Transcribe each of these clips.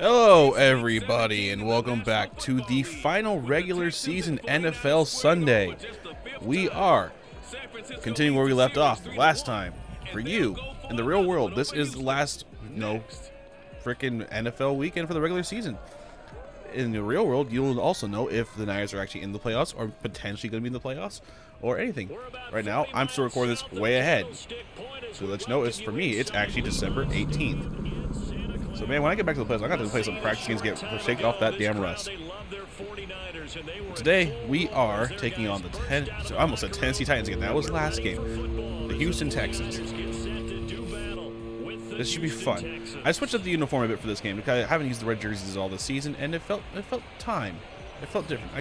Hello, everybody, and welcome back to the final regular season NFL Sunday. We are continuing where we left off last time. For you, in the real world, this is the last, freaking NFL weekend for the regular season. In the real world, you'll also know if the Niners are actually in the playoffs or potentially going to be in the playoffs or anything. Right now, I'm still recording this way ahead. So to let you know, for me, it's actually December 18th. So, man, when I get back to the playoffs, I got to play some practice games, get shake off that damn rust. Today, we are taking on I almost said Tennessee Titans again. That was last game. The Houston Texans. This should be fun. I switched up the uniform a bit for this game because I haven't used the red jerseys all this season, and it felt time. It felt different.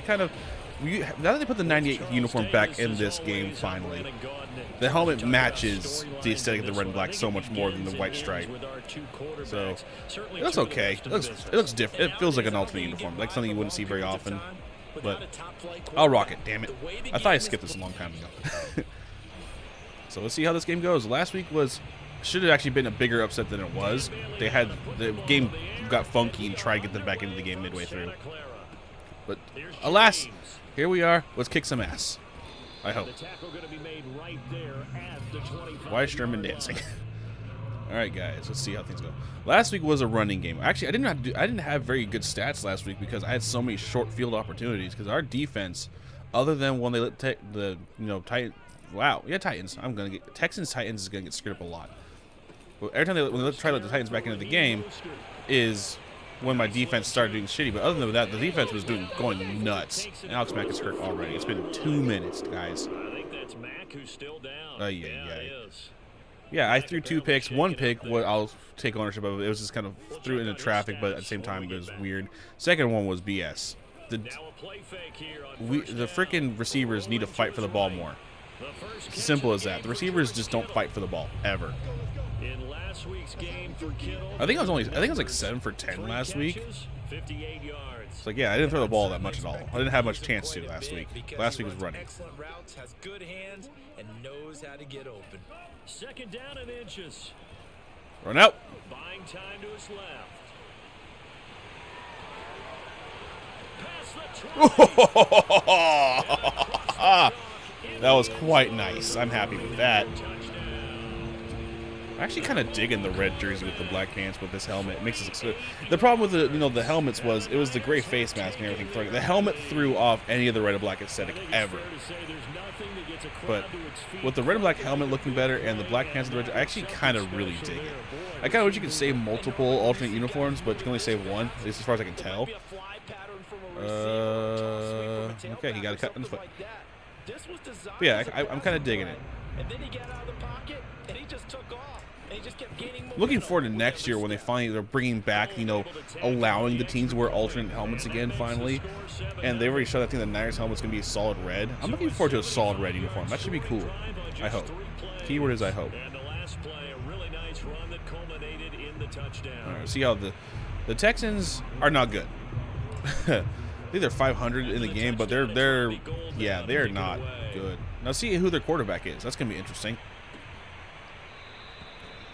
Now that they put the 98 uniform back in this game, finally, the helmet matches the aesthetic of the red and black so much more than the white stripe. So it looks okay. It looks different. It feels like an alternate uniform, like something you wouldn't see very often. But I'll rock it. Damn it! I thought I skipped this a long time ago. So let's see how this game goes. Last week should have actually been a bigger upset than it was. The game got funky and tried to get them back into the game midway through. But alas, here we are. Let's kick some ass. I hope. Why is Sherman dancing? All right, guys. Let's see how things go. Last week was a running game. Actually, I didn't have very good stats last week because I had so many short field opportunities. Because our defense, other than when they let Titans. Wow, yeah, Titans. Texans Titans is gonna get screwed up a lot. Well, every time when they try to let the Titans back into the game, is when my defense started doing shitty. But other than that, the defense was going nuts. And Alex Mack is hurt already. It's been 2 minutes, guys. I think that's Mack who's still down. Yeah, I threw 2 picks. 1 pick, I'll take ownership of it. It was just kind of threw it into traffic, but at the same time, it was weird. Second one was BS. The freaking receivers need to fight for the ball more. It's as simple as that. The receivers just don't fight for the ball ever. I think I was like 7 for 10 last week. It's like, yeah, I didn't throw the ball that much at all. I didn't have much chance to last week. Last week was running. Has good hands and knows how to get open. Second down and inches. Run out. Buying time to his left. That was quite nice. I'm happy with that. I'm actually kind of digging the red jersey with the black pants with this helmet. It makes it look good. The problem with the helmets was it was the gray face mask and everything. The helmet threw off any of the red and black aesthetic ever. But with the red and black helmet looking better and the black pants and the red, I actually kind of really dig it. I kind of wish you could save multiple alternate uniforms, but you can only save one, at least as far as I can tell. Okay, he got a cut on his foot. But yeah, I'm kind of digging it. Looking forward to next year when they're bringing back, allowing the teams to wear alternate helmets again finally. And they've already showed, I think the Niners helmet's going to be a solid red. I'm looking forward to a solid red uniform. That should be cool. I hope. Keyword is I hope. All right, see how the Texans are not good. I think they're 500 in the game, but they're not good. Now see who their quarterback is. That's gonna be interesting.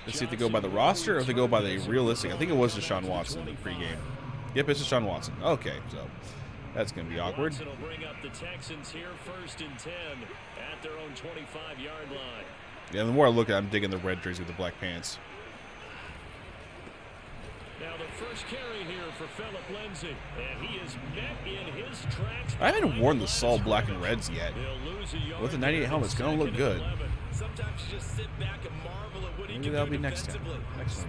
Let's see if they go by the roster or if they go by the realistic. I think it was Deshaun Watson in the pregame. Yep, it's Deshaun Watson. Okay, so that's gonna be awkward. Will bring up the Texans here, 1st and 10 at their own 25-yard line. Yeah, the more I look at it, I'm digging the red jersey with the black pants. Now the first carry here for Philip Lindsay, and he is met in his tracks. I haven't worn the Sol black and reds yet. With the 98 helmet, it's gonna look good. Sometimes you just sit back and marvel at what he Maybe that'll be next time.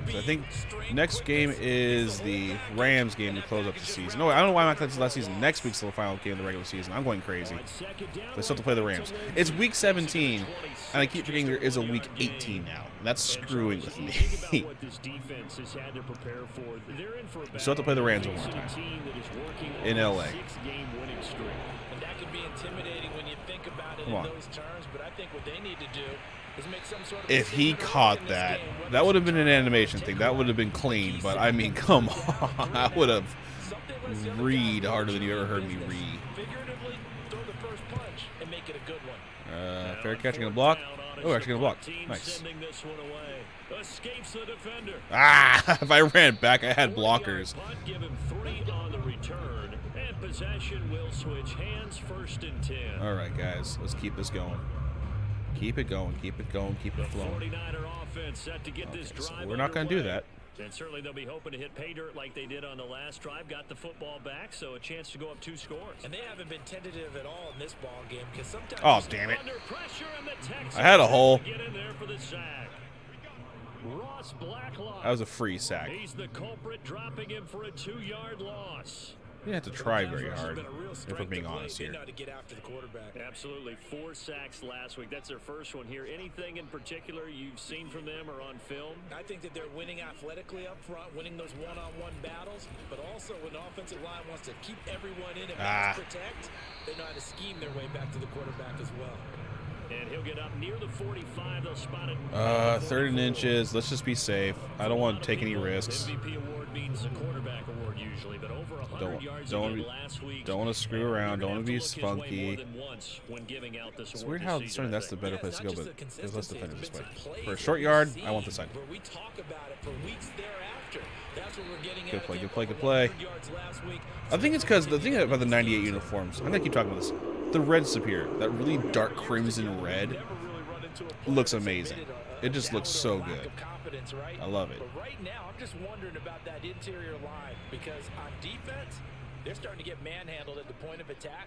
So I think next game is the Rams game to close up the season. No, I don't know why I'm not going to last season. Next week's the final game of the regular season. I'm going crazy. They still have to play the Rams. It's week 17, and I keep forgetting there is a week 18 now. That's screwing with me. We still have to play the Rams one more time in LA. And that could be intimidating when you think about it in those terms, but I think what they need to do is make some sort of... If he caught that, that would have been an animation thing. That would have been clean, but I mean, come on. I would have read harder than you ever heard me read. Figuratively, throw the first punch and make it a good one. Fair catch and a block. Oh, actually gonna block. Team Nice. sending this one away. Escapes the defender. Ah, if I ran back, I had 40-yard blockers. punt, give him 3 on the return. And possession will switch hands, 1st and 10. All right, guys, let's keep this going. Keep it going, keep it going, keep it The flowing. 49er offense set to get this So drive we're not going to do underway. that. And certainly they'll be hoping to hit pay dirt like they did on the last drive. Got the football back, so a chance to go up 2 scores. And they haven't been tentative at all in this ball game because sometimes. Oh, damn it. Under pressure, and the Texans I had a hole. get in there for the sack. Ross Blacklock. That was a free sack. He's the culprit, dropping him for a 2-yard loss. You didn't have to try very hard, if we're being honest here. Absolutely. 4 sacks last week. That's their first one here. Anything in particular you've seen from them or on film? I think that they're winning athletically up front, winning those one-on-one battles, but also when the offensive line wants to keep everyone in and protect, they know how to scheme their way back to the quarterback as well. And he'll get up near the 45. They'll spot it. 3rd and inches. Let's just be safe. I don't want to take any risks. MVP award means a quarterback award usually, but over 100 yards last week. Don't want to screw around. Don't want to be funky. It's weird how starting that's the better place to go, but there's less defenders this way. For a short yard, I want the side. We talk about it for weeks thereafter. That's what we're getting Good play, good play, good play. I think it's because the thing about the 98 uniforms, I'm going to keep talking about this. The red's superior. That really dark crimson red looks amazing. It just looks so good. I love it. But right now, I'm just wondering about that interior line because on defense, they're starting to get manhandled at the point of attack.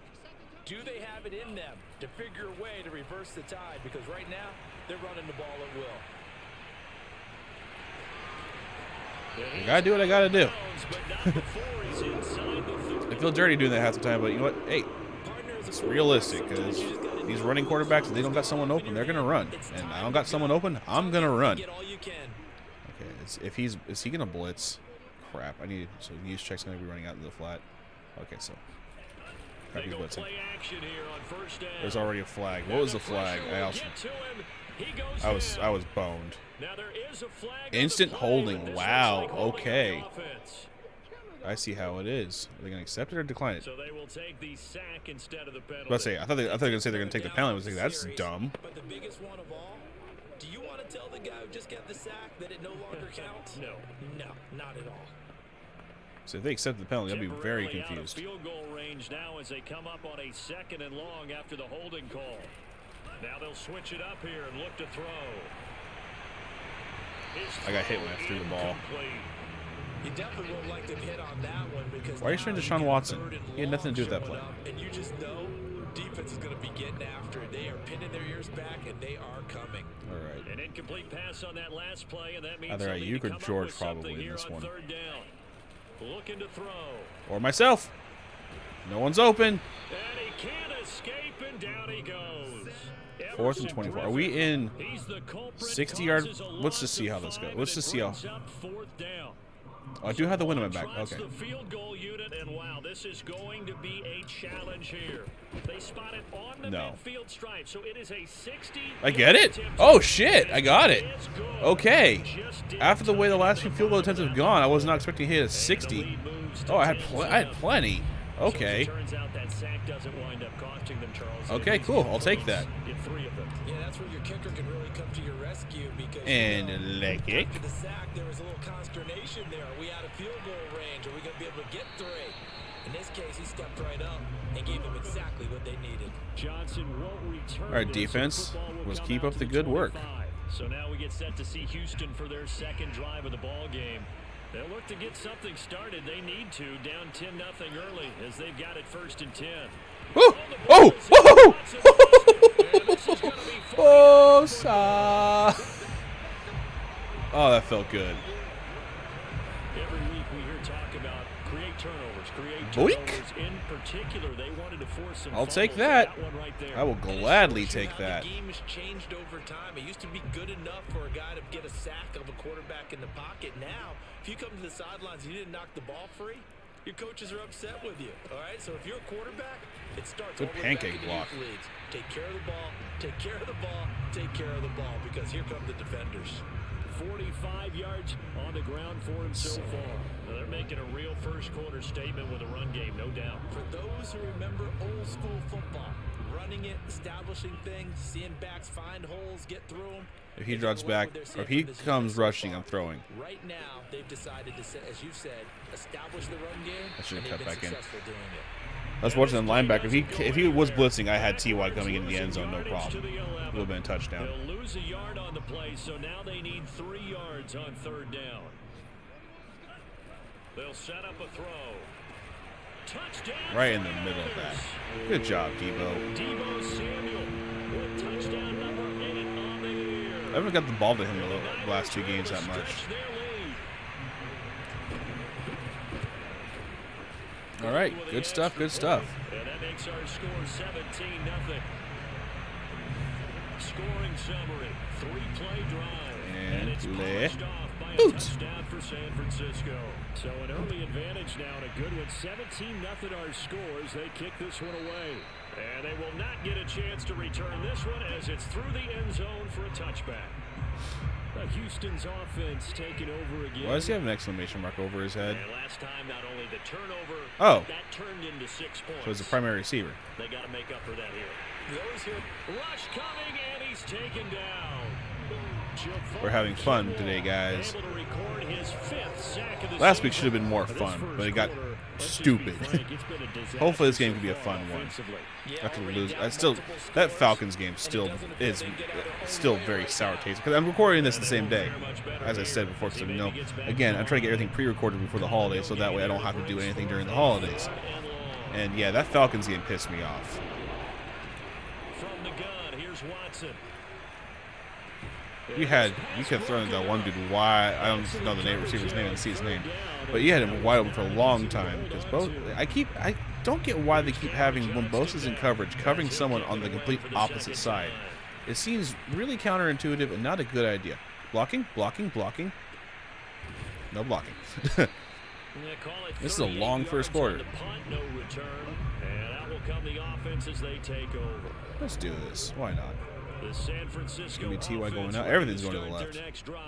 Do they have it in them to figure a way to reverse the tide? Because right now, they're running the ball at will. I gotta do what I gotta do. I feel dirty doing that half the time, but you know what? Hey, it's realistic because these running quarterbacks, if they don't got someone open, they're gonna run. And I don't got someone open, I'm gonna run. Okay, is he gonna blitz? Crap, so use check's gonna be running out into the flat. Okay, so crap, he's blitzing. There's already a flag. What was the flag? I was boned. Instant holding. Wow. Okay. I see how it is. Are they going to accept it or decline it? So they will take the sack instead of the penalty. Let's say I thought they were going to say they're going to take the penalty. I was like, that's dumb. But the biggest one of all, do you want to tell the guy who just got the sack that it no longer counts? No, not at all. So if they accept the penalty, I'll be very confused. Field goal range now as they come up on a 2nd and long after the holding call. Now they'll switch it up here and look to throw. I got hit when I threw the ball. You definitely won't like to hit on that one because why are you trying to Deshaun Watson? He had nothing to do with that play. And you just know defense is going to be getting after it. They are pinning their ears back and they are coming. All right. An incomplete pass on that last play, and that means either Ayuk or George probably in this one. 3rd down. Looking to throw. Or myself. No one's open. And he can't escape, and down he goes. 4th and 24. Are we in 60 yard? Let's just see how this goes. Let's just see how. Oh, I do have the wind on my back. Okay. The field goal unit, and wow, this is going to be a challenge here. They spot it on the midfield stripe, so it is a 60. I get it. Oh shit! I got it. Okay. After the way the last few field goal attempts have gone, I was not expecting to hit a 60. Oh, I had plenty. Okay. Okay, cool. I'll take that. Yeah, that's where your kicker can really come to your rescue because and leg kick. after the sack, there was a little consternation there. Are we out of field goal range? Are we going to be able to get 3? In this case, he stepped right up and gave them exactly what they needed. Johnson won't return. All right, defense, let's keep up the good work. So now we get set to see Houston for their 2nd drive of the ball game. They'll look to get something started. They need to, down 10-0 early as they've got it 1st and 10. Oh! Oh! Oh! Oh! Oh, that felt good. Every week we hear talk about create turnovers. Boink. In particular, they wanted to force some I'll take fumbles. that. One right there. I will gladly take that. The game has changed over time. It used to be good enough for a guy to get a sack of a quarterback in the pocket. Now, if you come to the sidelines and you didn't knock the ball free, your coaches are upset with you. All right, so if you're a quarterback, it starts good pancake block. Take care of the ball, take care of the ball, take care of the ball, because here come the defenders. 45 yards on the ground for him so far. Now they're making a real first quarter statement with a run game, no doubt. For those who remember old school football, running it, establishing things, seeing backs find holes, get through them. If he drops back, or if he comes rushing, I'm throwing. Right now, they've decided to, as you said, establish the run game. I should have cut back in. Doing it. I was watching the linebacker. If he was blitzing, I had T.Y. coming into the end zone, no problem. Would have been a touchdown. They'll lose a yard on the play, so now they need 3 yards on 3rd down. They'll set up a throw. Touchdown. Right in the middle of that. Good job, Debo. Debo Samuel with touchdown number 8 on the year. I haven't got the ball to him the last 2 games that much. All right, good stuff, good stuff. And that makes our score 17-0. Scoring summary, 3-play drive. And it's polished off by a touchdown for San Francisco. So an early advantage now and a good one. 17-0 our scores. They kick this one away. And they will not get a chance to return this one as it's through the end zone for a touchback. Houston's offense taking over again. Why does he have an exclamation mark over his head? And last time, not only the turnover, that turned into 6 points. So he's a primary receiver. They got to make up for that here. Rush coming, and he's taken down. We're having fun today, guys. Able to record his 5th sack of the Last week should have season. been more fun, but it got stupid. Hopefully this game can be a fun one. After we lose, that Falcons game still is very sour taste because I'm recording this the same day, as I said before. So again, I'm trying to get everything pre-recorded before the holidays, so that way I don't have to do anything during the holidays. And yeah, that Falcons game pissed me off. From the gun, here's Watson. You kept throwing that one dude wide. I don't know the receiver's name. I didn't see his name, but you had him wide open for a long time because I don't get why they keep having when Bosa's in coverage, covering someone on the complete opposite side. It seems really counterintuitive and not a good idea. Blocking. No blocking. This is a long first quarter. Let's do this. Why not? It's going to be T.Y. going out. Everything's going to the left.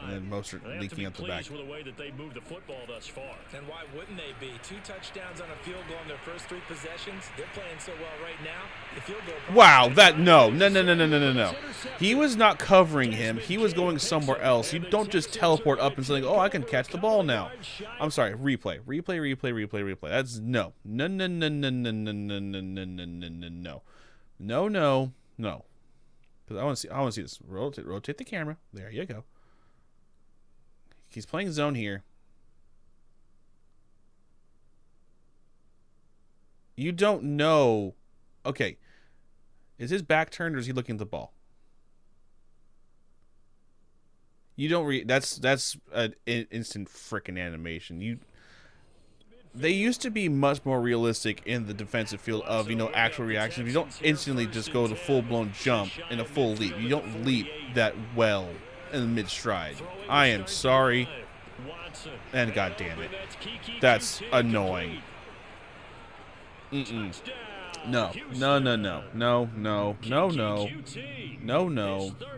And then most are leaking out the back. With the way that they moved the football thus far. And why wouldn't they be? 2 touchdowns on a field goal on their first 3 possessions. They're playing so well right now. The field goal. Wow, no. He was not covering him. He was going somewhere else. You don't just teleport up and say, "Oh, I can catch the ball now." I'm sorry. Replay. That's no. No. Because I want to see this. Rotate the camera. There you go. He's playing zone here. You don't know. Okay. Is his back turned or is he looking at the ball? You don't that's an instant frickin' animation. They used to be much more realistic in the defensive field of, actual reactions. You don't instantly just go to full-blown jump in a full leap. You don't leap that well in mid-stride. I am sorry. And god damn it. That's annoying. No.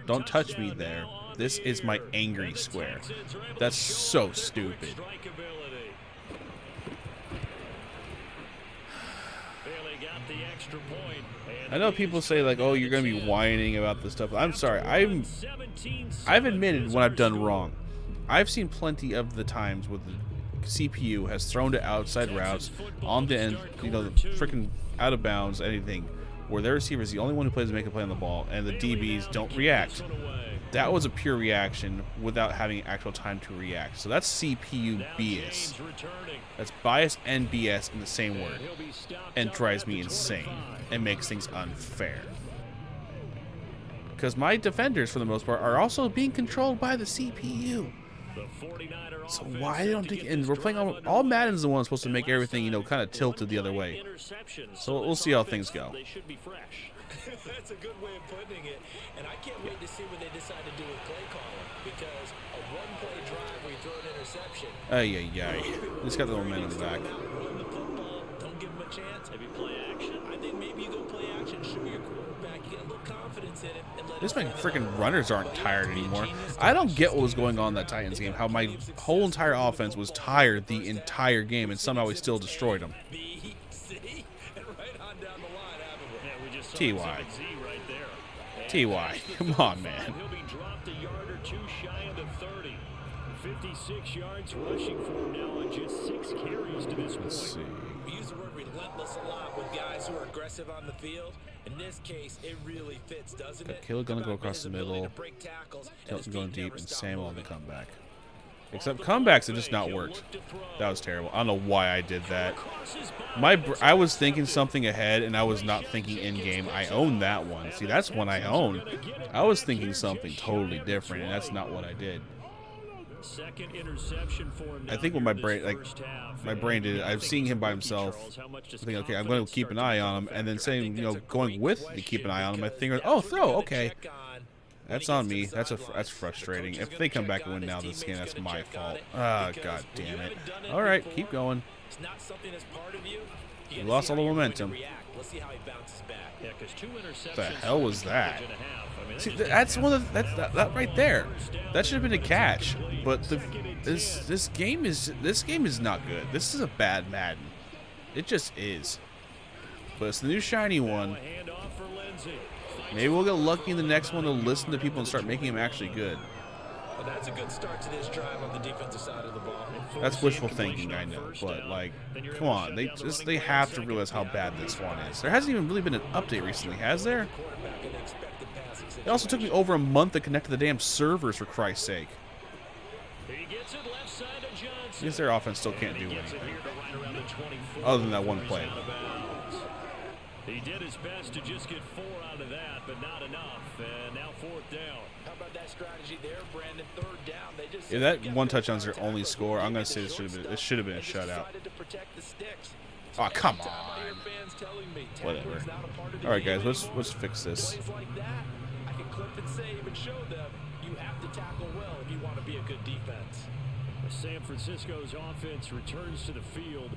Don't touch me there. This is my angry square. That's so stupid. I know people say like, "Oh, you're going to be whining about this stuff." I'm sorry. I've admitted when I've done wrong. I've seen plenty of the times where the CPU has thrown to outside routes on the end, freaking out of bounds, anything, where their receiver is the only one who plays to make a play on the ball, and the DBs don't react. That was a pure reaction without having actual time to react. So that's CPU BS. That's bias and BS in the same word. And drives me insane. And makes things unfair. Because my defenders, for the most part, are also being controlled by the CPU. So why don't they... And we're playing all Madden's the one supposed to make everything, kind of tilted the other way. So we'll see how things go. That's a good way of putting it, and I can't wait to see what they decide to do with play calling, because a one-play drive where you throw an interception. He's got the momentum back. Run the football, don't give him a chance. Maybe play action. I think maybe you go play action, show your quarterback, you get a little confidence in it, and let this my freaking runners aren't tired anymore. I don't get what was going on in that Titans game. How my whole entire offense was tired the entire game, and somehow we still destroyed them. T.Y. T.Y. Come on, man. He'll be dropped a yard or two shy of the 30. 56 yards rushing for him now on just 6 carries to this point. Let's see. We use the word relentless a lot with guys who are aggressive on the field. In this case, it really fits, doesn't it? Kittle gonna go across the middle. Hilton going deep, and Samuel on the comeback. Except comebacks have just not worked. That was terrible. I don't know why I did that. I was thinking something ahead, and I was not thinking in game. I own that one. See, that's one I own. I was thinking something totally different, and that's not what I did. Second interception for him. I think what my brain did, I'm seeing him by himself. I think, okay, I'm going to keep an eye on him, and then saying, going with the keep an eye on him, I think, oh, throw, okay. That's on me. That's frustrating. If they come back and win now this game, that's my fault. Ah, god damn it. All right, keep going. We lost all the momentum. What the hell was that? See, that's one of that right there. That should have been a catch. But this game is not good. This is a bad Madden. It just is. But it's the new shiny one. Maybe we'll get lucky in the next one to listen to people and start making them actually good. Well, that's a good start to this drive on the defensive side of the ball. That's wishful thinking, I know, but like, come on, they have to realize how bad this one is. There hasn't even really been an update recently, has there? It also took me over a month to connect to the damn servers, for Christ's sake. I guess their offense still can't do anything other than that one play. He did his best to just get 4 out of that, but not enough. And now 4th down. How about that strategy there, Brandon? 3rd down. They just If that one touchdown's their only score, I'm gonna say this should have been a shutout. Oh, come on. Whatever. All right, guys, let's fix this. I can clip and save and show them you have to tackle well if you want to be a good defense. San Francisco's offense returns to the field.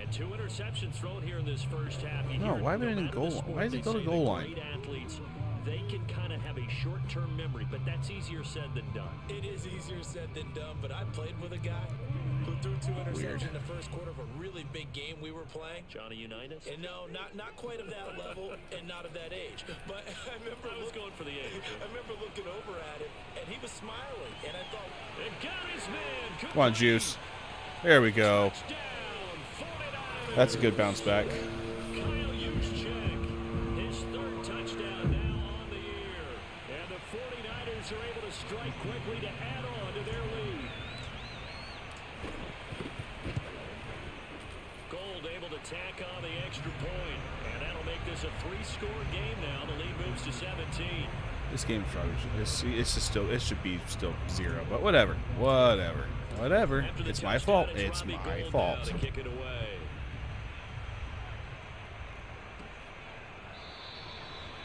And 2 interceptions thrown here in this first half. No, why would it in goal line? Why does it go to goal line? Athletes, they can kind of have a short-term memory, but that's easier said than done. It is easier said than done, but I played with a guy who threw 2 interceptions in the first quarter of a really big game we were playing. Johnny Unitas? And no, not quite of that level and not of that age. But I remember going for the age. I remember looking over at him, and he was smiling, and I thought, it got his man. Come on, Juice. There we go. That's a good bounce back. His 3rd touchdown now on the year. And the 49ers are able to strike quickly to add on to their lead. Gold able to tack on the extra point. And that'll make this a 3-score game now. The lead moves to 17. This game it should be still 0, but whatever. It's my fault. It's my fault. Kick it away.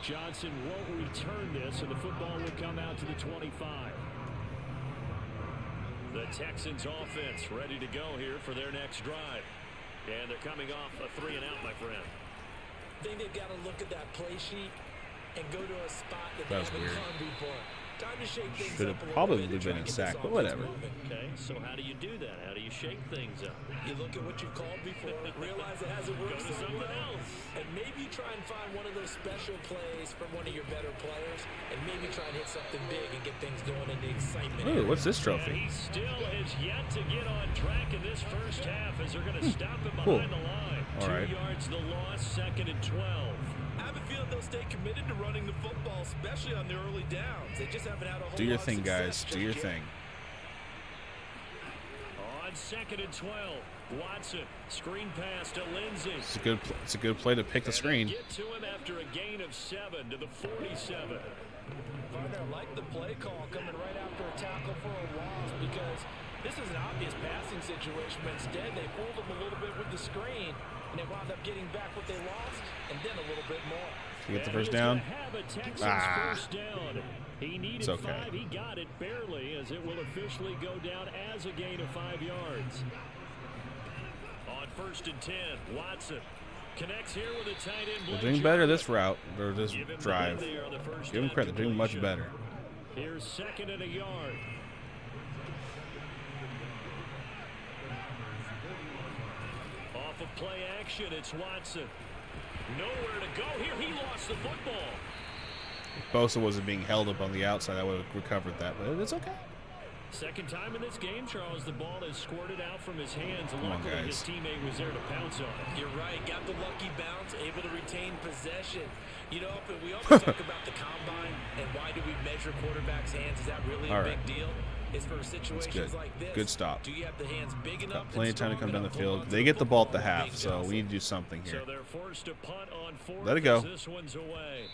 Johnson won't return this, and the football will come out to the 25. The Texans offense ready to go here for their next drive. And they're coming off a 3-and-out, my friend. I think they've got to look at that play sheet and go to a spot that That's they haven't weird. gone before. Time to shake things Should up have a little probably bit and try been and a get this sack, but offense whatever. moving. Okay, so how do you do that? How do you shake things up? You look at what you've called before, realize it hasn't worked Go to so something well, else. and maybe try and find one of those special plays from one of your better players, and maybe try and hit something big and get things going in the excitement. Ooh, what's this And trophy? he still has yet to get on track in this first half as they're going to stop him Cool. behind the line. All 2 right. yards the loss, 2nd and 12. I have a feeling they'll stay committed to running the football, especially on the early downs. They just haven't had a whole Do your lot of thing, guys. success Do your just yet. thing. On 2nd and 12, Watson, screen pass to Lindsey. It's a good play to pick the screen. Get to him after a gain of 7 to the 47. Partner, like the play call coming right after a tackle for a loss, because this is an obvious passing situation, but instead they fooled them a little bit with the screen, and they wound up getting back what they lost, and then a little bit more. You get the first down. First down. He needed It's okay. 5. He got it barely, as it will officially go down as a gain of 5 yards. On 1st and 10, Watson connects here with a tight end. They're doing better this route or this Give him the drive. win there on the first Give them down credit. They're doing much completion. better. Here's 2nd and a yard. Off of play action, it's Watson. Nowhere to go here. He lost the football. If Bosa wasn't being held up on the outside, I would have recovered that, but it's okay. Second time in this game, Charles, the ball has squirted out from his hands. Come on, Luckily, his guys. teammate was there to pounce on it. You're right. Got the lucky bounce, able to retain possession. You know, but we always talk about the combine and why do we measure quarterbacks' hands? Is that really a big deal? It's for situations like this. Good stop. Do you have the hands big enough? Got plenty of time to come down the field. They get the ball at the half, so we need to do something here. So they're forced to punt on fourth. Let it go. This one's away.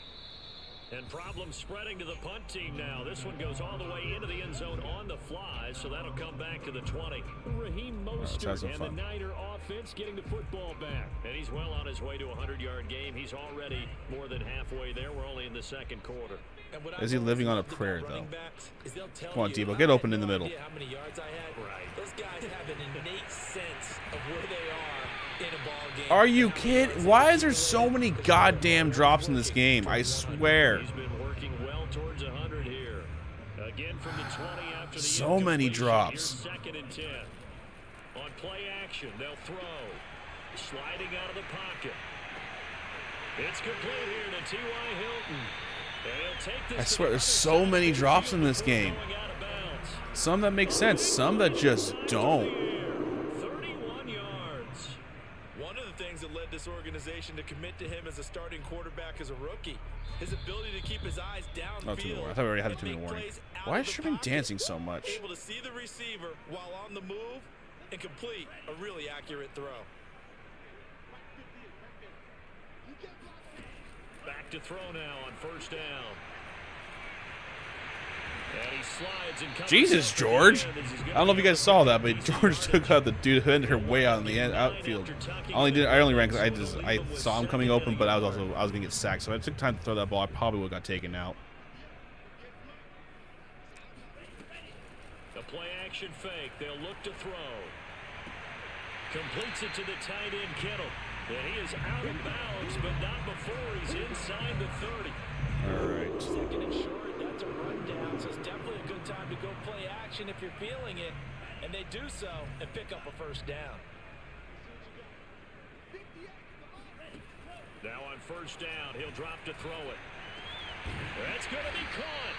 And problems spreading to the punt team now. This one goes all the way into the end zone on the fly, so that'll come back to the 20. Raheem Mostert and the Niner offense getting the football back. And he's well on his way to a 100-yard game. He's already more than halfway there. We're only in the second quarter. Is he living on a prayer, though? Come on, Debo, get open in the middle. How many yards I had? Right. Those guys have an innate sense of where they are in a ball game. Are you kidding? Why is there so many goddamn drops in this game? I swear. He's been working well towards 100 here. Again from the 20 after the so many drops. Here's second and 10. On play action, they'll throw. Sliding out of the pocket. It's complete here to T.Y. Hilton. I swear, there's so many drops in this game. Some that make sense, some that just don't. 31 yards. One of the things that led this organization to commit to him as a starting quarterback as a rookie, his ability to keep his eyes downfield. I thought we already had a 2-minute warning. Why is Sherman dancing so much? Able to see the receiver while on the move and complete a really accurate throw. Back to throw now on first down. And he slides and comes. Jesus, George. I don't know if you guys saw that, but George took out the dude who ended her way out in the outfield. I only ran because I saw him coming open, but I was gonna get sacked. So if I took time to throw that ball, I probably would have got taken out. The play action fake. They'll look to throw. Completes it to the tight end Kittle. And he is out of bounds, but not before he's inside the 30. All right. Second and short, that's a rundown, so it's definitely a good time to go play action if you're feeling it. And they do so and pick up a first down. Now on first down, he'll drop to throw it. That's going to be caught.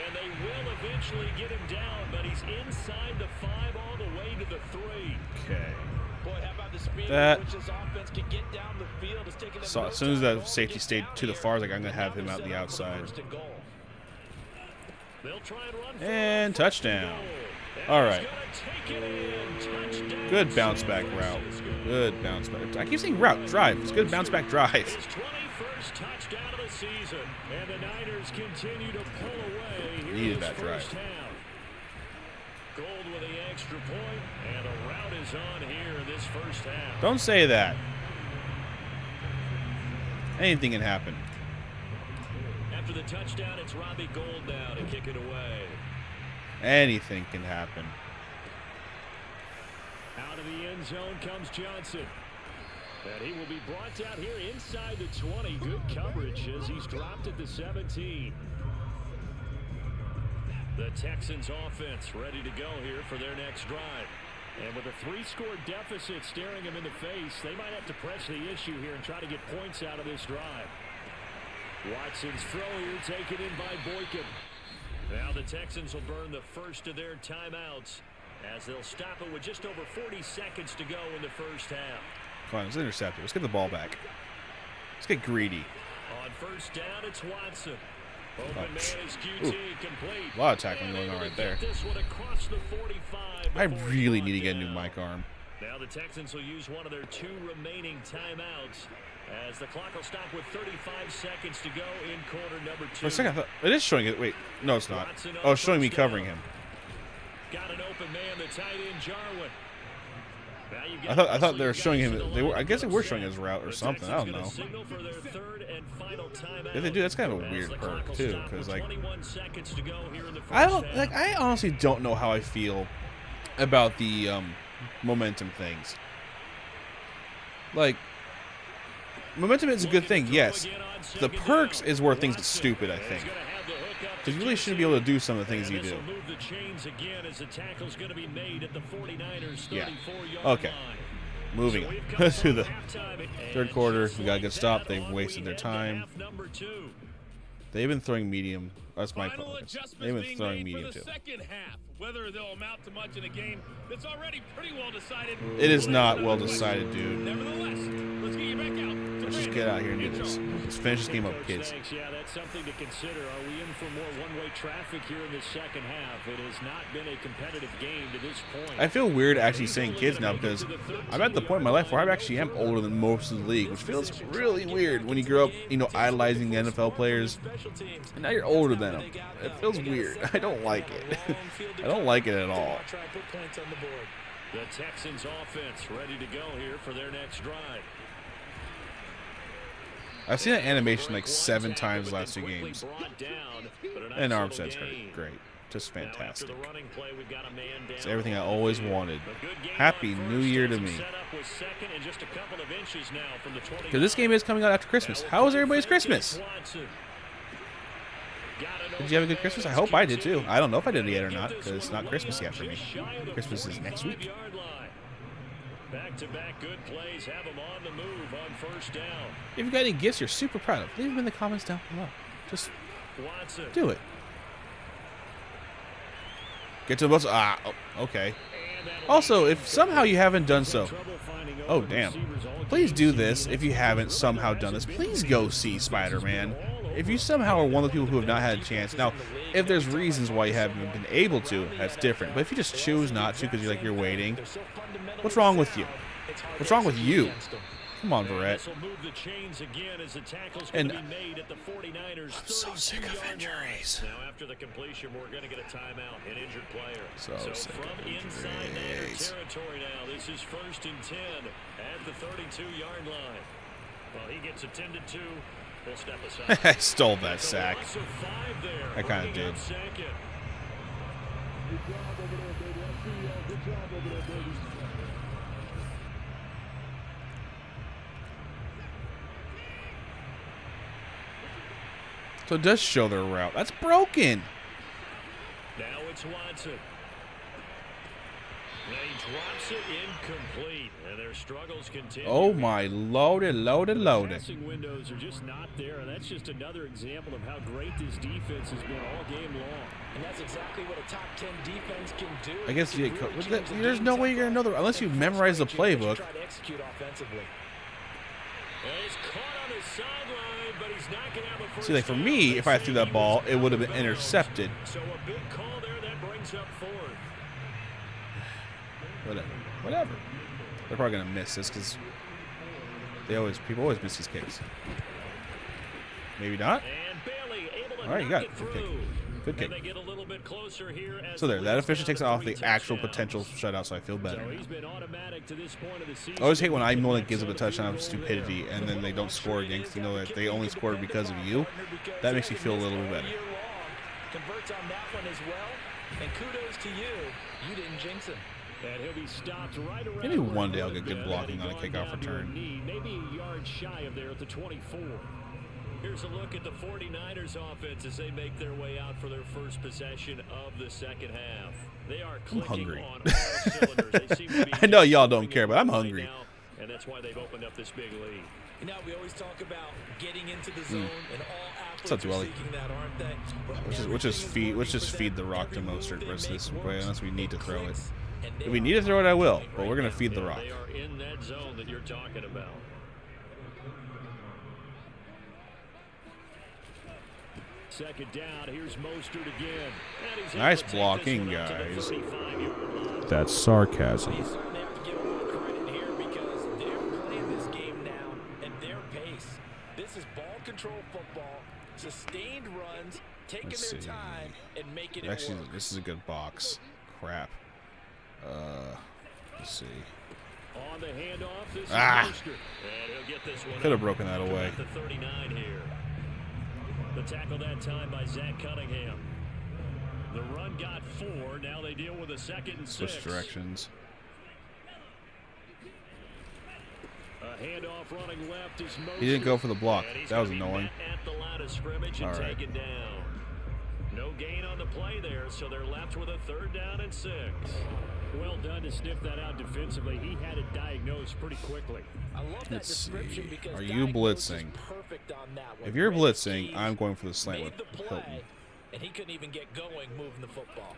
And they will eventually get him down, but he's inside the 5 all the way to the 3. Okay. Boy, how about the speed That which this offense can get down the field? It's taking them so as soon as that safety stayed to the far, I was like, I'm gonna have him out the outside. They'll try and run And touchdown. All right. Good bounce back route. Good bounce back. I keep saying route, drive. It's good bounce back drive. His 21st touchdown of the season, and the Niners continue to pull away. Needed that drive. Gold with the extra point, and a route is on here in this first half. Don't say that. Anything can happen. After the touchdown, it's Robbie Gould now to kick it away. Anything can happen. Out of the end zone comes Johnson. And he will be brought down here inside the 20. Good coverage as he's dropped at the 17. The Texans offense ready to go here for their next drive. And with a 3-score deficit staring them in the face, they might have to press the issue here and try to get points out of this drive. Watson's throw here taken in by Boykin. Now the Texans will burn the first of their timeouts as they'll stop it with just over 40 seconds to go in the first half. Come on, let's intercept it. Let's get the ball back. Let's get greedy. On first down, it's Watson. Open man is QT, complete. A lot of tackling going on right there. This one across the 45 I really need to get a new mic arm. Now the Texans will use one of their 2 remaining timeouts as the clock will stop with 35 seconds to go in quarter number 2. For a second, I thought it is showing it. Wait, no, it's not. Oh, it's showing me covering him. Got an open man, the tight end Jarwin. I thought they were showing him. I guess they were showing his route or something. I don't know. If they do, that's kind of a weird perk too, because like I honestly don't know how I feel about the momentum things. Like, momentum is a good thing, yes. The perks is where things get stupid, I think. Because you really shouldn't be able to do some of the things you do. Yeah. Okay. moving to the third quarter. We got a good stop. They've wasted their time. They've been throwing medium. That's my focus. They've been throwing medium too. Whether they'll amount to much in a game that's already pretty well decided. It is not well decided, dude. Nevertheless, let's get you back out. Let's just get out here and do this. Let's finish this game up, kids. Yeah, that's something to consider. Are we in for more one-way traffic here in the second half? It has not been a competitive game to this point. I feel weird actually saying kids now because I'm at the point in my life where I actually am older than most of the league, which feels really weird when you grow up, you know, idolizing the NFL players, and now you're older than them. It feels weird. I don't like it. I don't like it at all. The Texans offense ready to go here for their next drive. I've seen that animation like 7 times the last 2 games. And Armstead's great. Just fantastic. It's everything I always wanted. Happy New Year to me. Because this game is coming out after Christmas. How was everybody's Christmas? Did you have a good Christmas? I hope I did too. I don't know if I did it yet or not because it's not Christmas yet for me. Christmas is next week. Back-to-back good plays have them on the move on first down. If you got any gifts you're super proud of, leave them in the comments down below. Just do it. Get to the bus. Okay. Also, if somehow you haven't done so, oh damn, please do this. If you haven't somehow done this, please go see Spider-Man. If you somehow are one of the people who have not had a chance, now, if there's reasons why you haven't been able to, that's different. But if you just choose not to because you're waiting, what's wrong with you? What's wrong with you? Come on, Barrett. And I'm so sick of injuries. Now after the completion, we're going to get a timeout, an injured player. So sick from of inside Niner injuries. territory now, this is 1st and 10 at the 32-yard line. Well, he gets attended to. We'll step aside. I stole that sack. I kind of did. So it does show their route. That's broken. Now it's Watson. And he drops it incomplete, and their struggles continue. Oh my, loaded. Passing windows are just not there, and that's just another example of how great this defense has been all game long. And that's exactly what a top 10 defense can do. I guess there's no way you're gonna know unless you memorize the playbook. Try to execute offensively. He's caught on his sideline, but he's not gonna have a first See, like for me, if I threw that ball, it would have been intercepted. So a big call there that brings up 4th. Whatever. They're probably gonna miss this because people always miss these kicks. Maybe not. And Bailey able to All right, you got it. through. Good kick. Good kick. And they get a little bit closer here as So there, the that lead official takes off the touchdowns. actual potential shutout, so I feel better. So he's been automatic to this point of the season. I always hate when I know that gives up a touchdown of stupidity and then they don't score again because you know that they only scored because of you. That makes me feel a little bit better. Converts on that one as well. And kudos to you. You didn't jinx him. And he'll be stopped right around. Maybe one day I'll get good blocking on a kickoff return. Maybe a yard shy of there at the 24. Here's a look at the 49ers offense as they make their way out for their first possession of the second half. They are clicking hungry. on all cylinders. They seem to be I know y'all don't care, but I'm hungry. now, and that's why they've opened up this big lead. You know, we always talk about getting into the zone, and all What's up, athletes are Dwelly? seeking that, aren't they? But Let's just feed the rock to Mostert versus this way unless we need to throw it. and they If we are need to throw it, I will. But we're gonna feed the rock. They are in that zone that you're talking about. Second down, here's Mostert again. And he's Nice able to take blocking, this one out to the guys. 35-yard line. That's sarcasm. You certainly have to give them a little credit here because they're playing this game now at their pace. This is ball control football, sustained runs, taking Let's their see. time and making it Actually, work. this is a good box. Crap. Let's see. On the handoff, this is Ah! Mostert. And he'll get this one Could have up broken that away. at the 39 here. The tackle that time by Zach Cunningham. The run got 4. Now they deal with a 2nd and 6. Switch directions. A handoff running left is Mostert. He didn't go for the block. And he's That was gonna be annoying. met at the line of scrimmage and All right. taken down. No gain on the play there, so they're left with a 3rd down and 6. Well done to sniff that out defensively. He had it diagnosed pretty quickly. I love that Let's description see. because Are you diagnosis blitzing? perfect on that one. If you're Great blitzing, keys, I'm going for the slant made with the Hilton. play, and he couldn't even get going moving the football.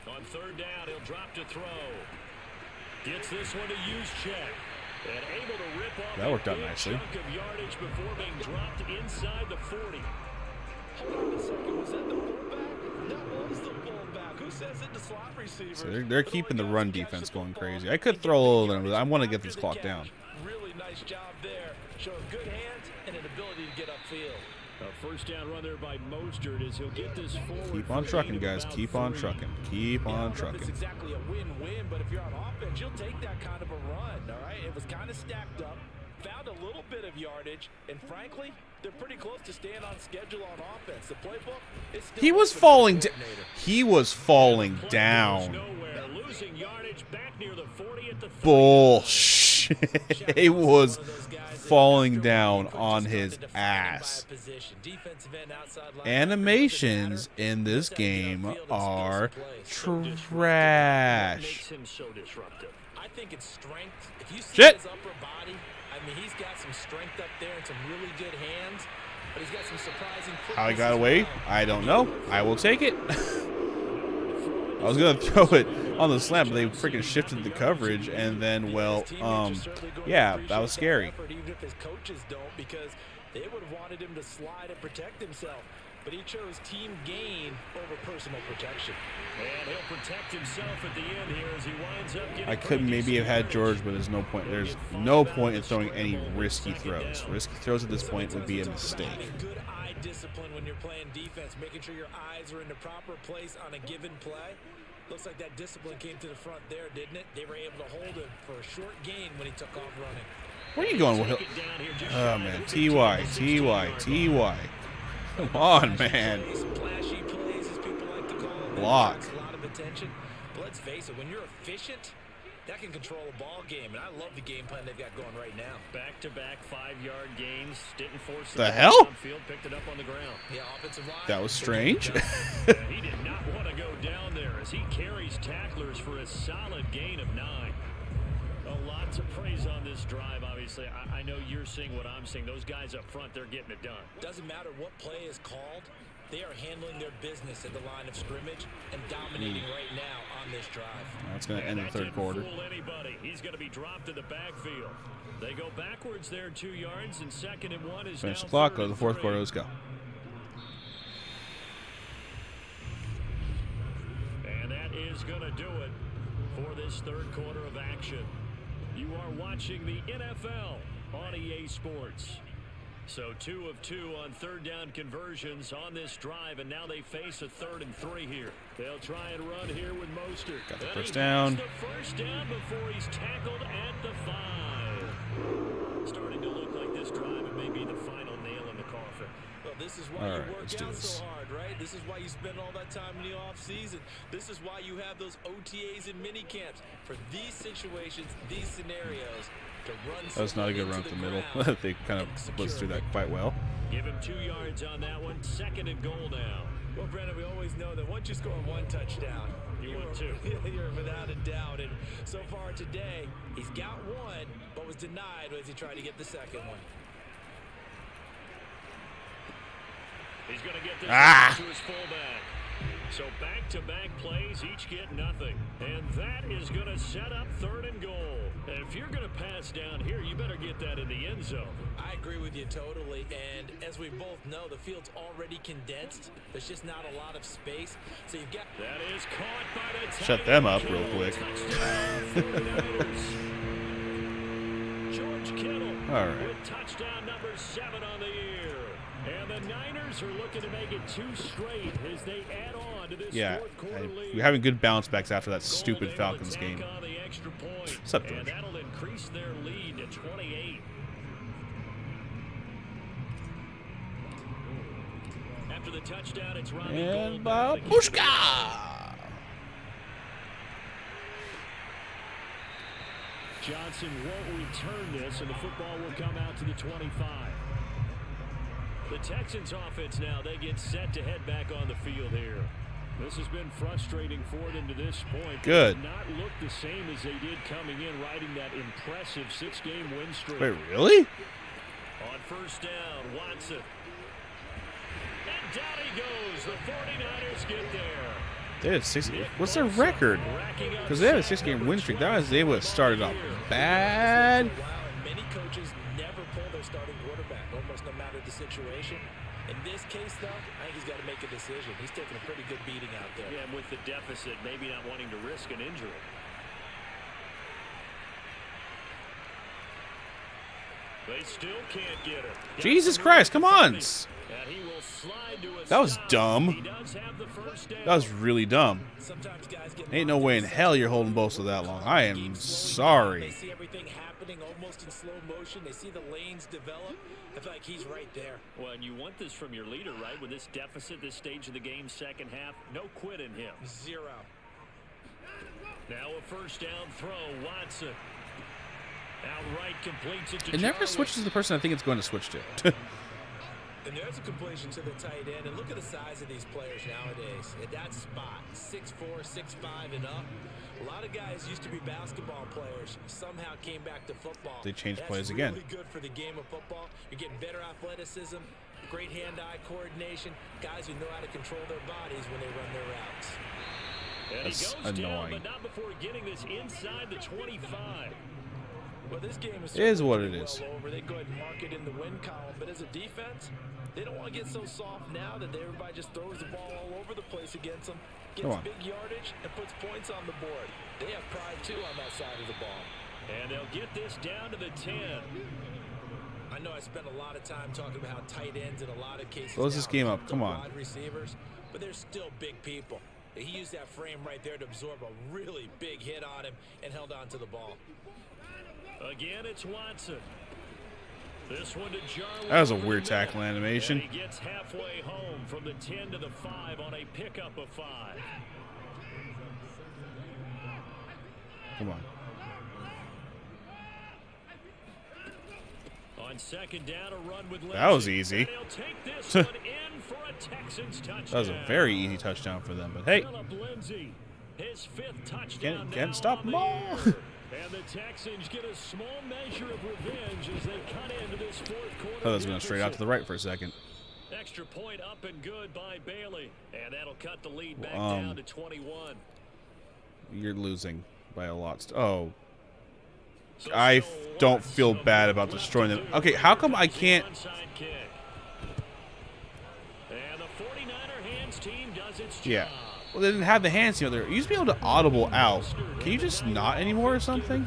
On third down, he'll drop to throw. Gets this one to use check. And able to rip off That worked a out big nicely. chunk of yardage before being dropped inside the 40. Hold on a second, was that the fullback? That was the fullback. Who says it? The slot receiver. So they're keeping the run defense going crazy. I could throw a little bit, but I want to get this clock down. Really nice job there. Showing good hands and an ability to get upfield. A first down run there by Mostert as he'll get this forward. Keep on trucking, guys. Keep on trucking. Keep on trucking. It's exactly a win-win, but if you're on offense, you'll take that kind of a run, all right? It was kind of stacked up, found a little bit of yardage, and frankly, they're pretty close to staying on schedule on offense. The playbook is still... He was falling down. He was falling down. Losing yardage back near the 40 at the 30. Bullshit. He was falling down on his ass. Animations in this game are trash. Makes him so disruptive. I think it's strength. If you see Shit. his upper body, I mean, he's got some strength up there and some really good hands, but he's got some surprising quickness. How he got as away, well. I don't know. I will take it. I was going to throw it on the slant, but they freaking shifted the coverage, and then, well, yeah, that was scary. Even if his coaches don't, because they would have wanted him to slide and protect himself. But he chose team gain over personal protection. And he'll protect himself at the end here as he winds up getting... I could maybe have had George, but there's no point. There's no point in throwing any risky throws. Risky throws at this point would be a mistake. Good eye discipline when you're playing defense, making sure your eyes are in the proper place on a given play. Looks like that discipline came to the front there, didn't it? They were able to hold him for a short gain when he took off running. Where are you going, Will? Oh, man. T.Y. Come on, man. Flashy plays, as people like to call them. Block. A lot of attention. But let's face it, when you're efficient, that can control a ball game. And I love the game plan they've got going right now. Back-to-back 5-yard gains. Didn't force The hell? Field, picked it up on the ground. Yeah, offensive line. That was strange. Yeah, he did not want to go down there as he carries tacklers for a solid gain of 9. A lot to praise on this drive, obviously. I know you're seeing what I'm seeing. Those guys up front, they're getting it done. Doesn't matter what play is called. They are handling their business at the line of scrimmage and dominating right now on this drive. That's going to end in the third quarter. Fool anybody. He's going to be dropped in the backfield. They go backwards there 2 yards, and 2nd and 1 is Finish now the clock. Go 3rd to the and fourth 3. quarter. Let's go. And that is going to do it for this 3rd quarter of action. You are watching the NFL on EA Sports. So 2 of 2 on 3rd down conversions on this drive, and now they face a 3rd and 3 here. They'll try and run here with Mostert. Got the And first he down. gets the first down before he's tackled at the 5. Starting to look like this drive, it may be the final nail in the coffin. Well, this is why All you right, work let's do out this. so hard, right? This is why you spend all that time in the off season. This is why you have those OTAs and mini camps for these situations, these scenarios. To run That was not a good run up the middle. They kind of blitzed through that quite well. Give him 2 yards on that one. 2nd and goal now. Well, Brandon, we always know that once you score 1 touchdown, You win 2. You're without a doubt. And so far today, he's got 1, but was denied as he tried to get the 2nd one. He's going to get this Ah! to his fullback. So back-to-back plays, each get nothing. And that is going to set up 3rd and goal. And if you're going to pass down here, you better get that in the end zone. I agree with you totally. And as we both know, the field's already condensed. There's just not a lot of space. So you've got... That is caught by the Shut them up real quick. George Kittle All right. with touchdown number 7 on the year. And the Niners are looking to make it 2 straight as they add on to this Yeah, 4th quarter lead. we're having good bounce backs after that stupid Falcons game. What's up, George? And that'll increase their lead to 28. After the touchdown, it's Robbie And Gould. Babushka! Johnson won't return this, and the football will come out to the 25. The Texans offense now, they get set to head back on the field here. This has been frustrating Ford into this point. Good. They did not look the same as they did coming in, riding that impressive 6-game win streak. Wait, really? On first down, Watson. And down he goes. The 49ers get there. They had 6. What's their record? Because they had a 6-game win streak. That was they would have started off bad. Many coaches never pull their starting quarterback, almost no matter the situation. In this case, though, I think he's got to make a decision. He's taking a pretty good beating out there. Yeah, and with the deficit, maybe not wanting to risk an injury. They still can't get it. Jesus Christ, come on. That was dumb. That was really dumb. Ain't no way in hell you're holding Bosa that long. I am sorry. They see everything happening almost in slow motion. They see the lanes develop. I feel like he's right there. Well, and you want this from your leader, right? With this deficit, this stage of the game, second half, no quit in him. 0. Now a first down throw, Watson. Outright completes it to It never Jarwin. switches to the person I think it's going to switch to. And there's a completion to the tight end. And look at the size of these players nowadays. At that spot, 6'4", 6'5", and up. A lot of guys used to be basketball players. Somehow came back to football. They changed That's plays really again. Good for the game of football. You're getting better athleticism, great hand-eye coordination. Guys who know how to control their bodies when they run their routes. And That's he goes annoying. down, but not before getting this inside the 25. Well, this game Is what it pretty is. well over. They go ahead and mark it in the win column. But as a defense, they don't want to get so soft now that everybody just throws the ball all over the place against them, gets big yardage, and puts points on the board. They have pride, too, on that side of the ball. And they'll get this down to the 10. I know I spent a lot of time talking about how tight ends in a lot of cases. Close this now game up. keep Come the on. wide receivers, but they're still big people. He used that frame right there to absorb a really big hit on him and held on to the ball. Again, it's Watson. This one to Jarwin. That was a weird tackle animation. And he gets halfway home from the 10 to the 5 on a pickup of 5. Come on. On second down, a run with That was Lindsey. easy. And he'll take this one in for a Texans touchdown. That was a very easy touchdown for them. But hey, Phillip Lindsay, his 5th touchdown. can't stop them now all. on the year. And the Texans get a small measure of revenge as they cut into this fourth quarter. That was going straight out to the right for a second. Extra point up and good by Bailey. And that'll cut the lead back down to 21. You're losing by a lot. Oh. I don't feel bad about destroying them. Okay, how come I can't... And the 49er hands team does its job. Yeah. Well, they didn't have the hands the other. You used to be able to audible out. Can you just not anymore or something?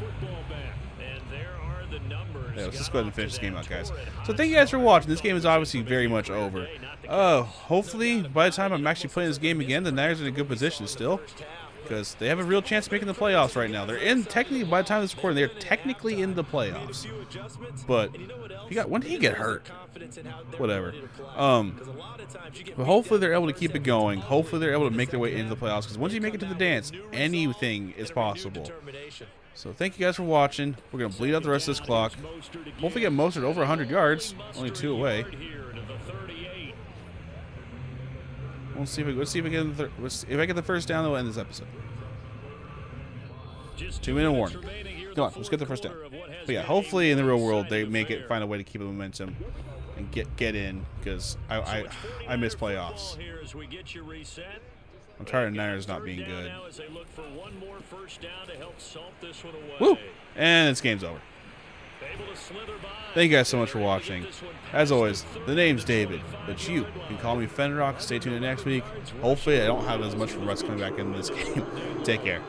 Yeah, let's just go ahead and finish this game out, guys. So thank you guys for watching. This game is obviously very much over. Hopefully, by the time I'm actually playing this game again, the Niners are in a good position still. Because they have a real chance of making the playoffs right now. They're in, technically, by the time this is recording, they're technically in the playoffs. But, when did he get hurt? Whatever. But hopefully they're able to keep it going. Hopefully they're able to make their way into the playoffs. Because once you make it to the dance, anything is possible. So thank you guys for watching. We're going to bleed out the rest of this clock. Hopefully get Mostert over 100 yards. Only 2 away. Let's see if I get the first down, then we'll end this episode. 2-minute warning. Come on, let's get the first down. But yeah, hopefully in the real world they find a way to keep the momentum and get in, because I miss playoffs. I'm tired of Niners not being good. Woo! And this game's over. Thank you guys so much for watching. As always, the name's David, but you can call me Fenrirock. Stay tuned next week. Hopefully I don't have as much rust coming back in this game. Take care.